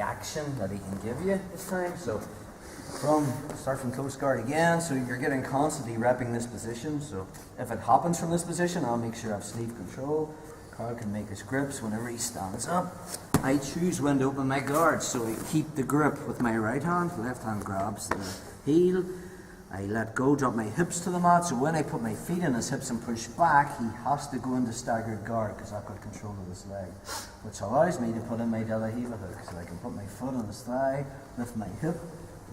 reaction that he can give you this time. So start from close guard again, so you're getting constantly repping this position. So if it happens from this position, I'll make sure I have sleeve control. Carl can make his grips whenever he stands up. I choose when to open my guard, so I keep the grip with my right hand, left hand grabs the heel. I let go, drop my hips to the mat, so when I put my feet in his hips and push back, he has to go into staggered guard because I've got control of his leg, which allows me to put in my De La Riva hook, so I can put my foot on his thigh, lift my hip,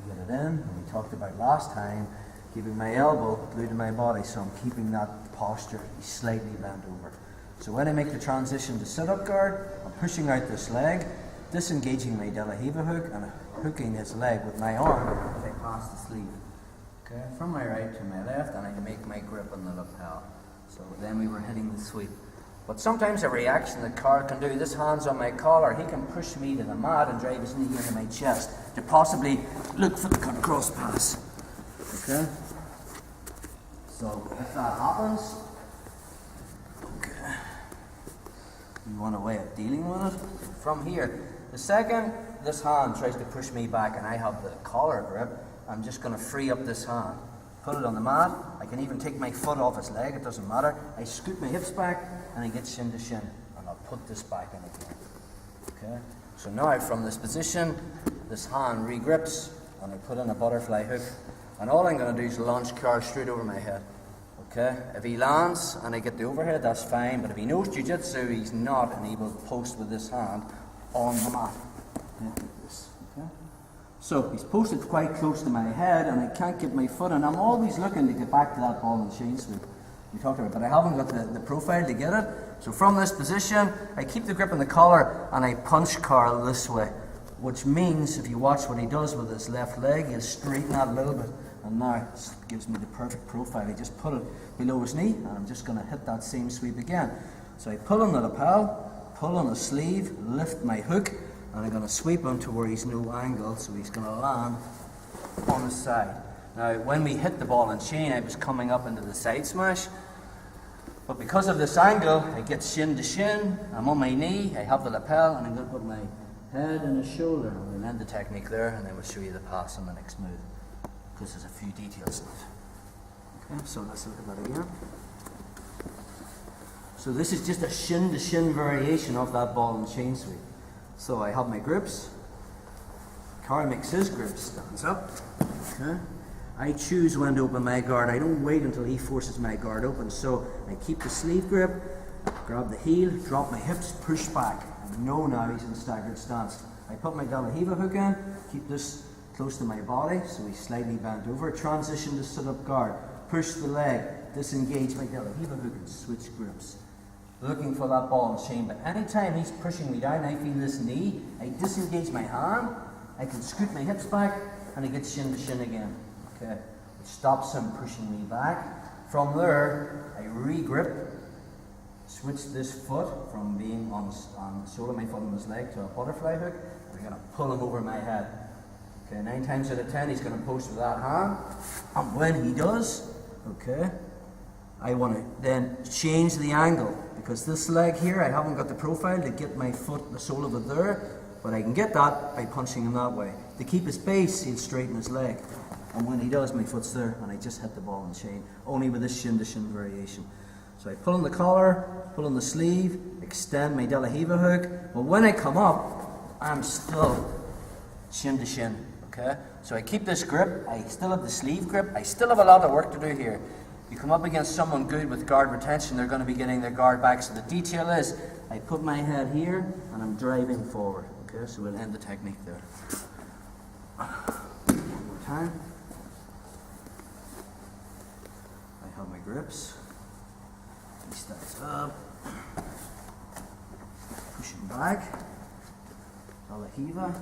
get it in, and we talked about last time, keeping my elbow glued to my body, so I'm keeping that posture slightly bent over. So when I make the transition to sit-up guard, I'm pushing out this leg, disengaging my De La Riva hook, and hooking his leg with my arm as I pass the sleeve. Okay, from my right to my left, and I can make my grip on the lapel. So then we were hitting the sweep. But sometimes a reaction that Carl can do, this hand's on my collar, he can push me to the mat and drive his knee into my chest to possibly look for the cut cross pass. Okay? So if that happens, okay, you want a way of dealing with it. From here, the second this hand tries to push me back and I have the collar grip, I'm just going to free up this hand. Put it on the mat. I can even take my foot off his leg, it doesn't matter. I scoot my hips back and I get shin to shin. And I'll put this back in again. Okay? So now from this position, this hand regrips and I put in a butterfly hook. And all I'm going to do is launch Carl straight over my head. Okay? If he lands and I get the overhead, that's fine. But if he knows jiu-jitsu, he's not able to post with this hand on the mat. Like this. Okay? So he's posted quite close to my head and I can't get my foot in. I'm always looking to get back to that ball and chain sweep we talked about, but I haven't got the profile to get it. So from this position, I keep the grip on the collar and I punch Carl this way, which means if you watch what he does with his left leg, he'll straighten out a little bit. And now it gives me the perfect profile. I just put it below his knee and I'm just going to hit that same sweep again. So I pull on the lapel, pull on the sleeve, lift my hook, and I'm going to sweep him to where he's no angle, so he's going to land on his side. Now, when we hit the ball and chain, I was coming up into the side smash, but because of this angle, I get shin to shin, I'm on my knee, I have the lapel, and I'm going to put my head and his shoulder. We'll end the technique there, and then we'll show you the pass on the next move, because there's a few details in it. Okay, so let's look at that again. So this is just a shin to shin variation of that ball and chain sweep. So I have my grips. Carl makes his grips, stands up. Okay. I choose when to open my guard. I don't wait until he forces my guard open. So I keep the sleeve grip, grab the heel, drop my hips, push back. I know now he's in staggered stance. I put my De La Riva hook in, keep this close to my body, so he's slightly bent over. Transition to sit-up guard. Push the leg, disengage my De La Riva hook and switch grips. Looking for that ball and chain, but anytime he's pushing me down, I feel this knee, I disengage my hand, I can scoot my hips back, and I get shin to shin again. Okay, which stops him pushing me back. From there, I re-grip, switch this foot from being on the sole of my foot on his leg to a butterfly hook, and I'm going to pull him over my head. Okay, 9 times out of 10, he's going to post with that hand, and when he does, okay, I want to then change the angle. Because this leg here, I haven't got the profile to get my foot, the sole of it there, but I can get that by punching him that way. To keep his base, he'll straighten his leg. And when he does, my foot's there, and I just hit the ball and chain, only with this shin to shin variation. So I pull on the collar, pull on the sleeve, extend my De La Riva hook, but when I come up, I'm still shin to shin, okay? So I keep this grip, I still have the sleeve grip, I still have a lot of work to do here. You come up against someone good with guard retention, they're going to be getting their guard back. So the detail is, I put my head here and I'm driving forward. Okay, so we'll end the technique there. One more time. I have my grips. He stands up. Pushing back. De La Riva.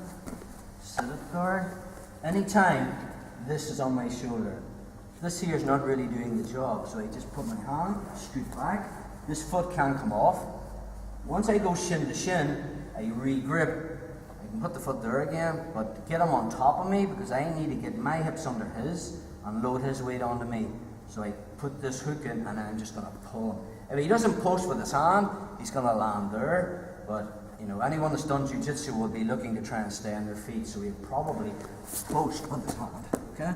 Sit-up guard. Anytime this is on my shoulder, this here is not really doing the job, so I just put my hand, scoot back. This foot can come off. Once I go shin to shin, I re-grip. I can put the foot there again, but get him on top of me because I need to get my hips under his and load his weight onto me. So I put this hook in and I'm just going to pull him. If he doesn't post with his hand, he's going to land there, but you know, anyone that's done jiu-jitsu will be looking to try and stay on their feet, so we probably post on this hand, okay?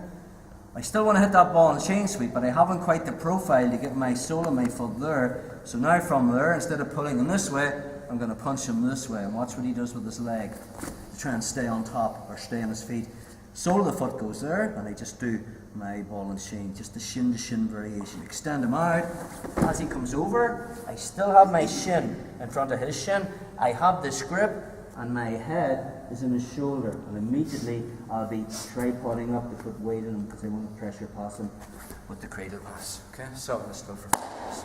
I still want to hit that ball in the chain sweep, but I haven't quite the profile to get my sole of my foot there. So now from there, instead of pulling him this way, I'm going to punch him this way, and watch what he does with his leg to try and stay on top or stay on his feet. Sole of the foot goes there, and I just do my ball and chain, just the shin to shin variation. Extend him out. As he comes over, I still have my shin in front of his shin. I have this grip, and my head is in his shoulder, and immediately I'll be tripoding up to put weight in him because I want to pressure pass him with the cradle pass. Okay, so let's go for this.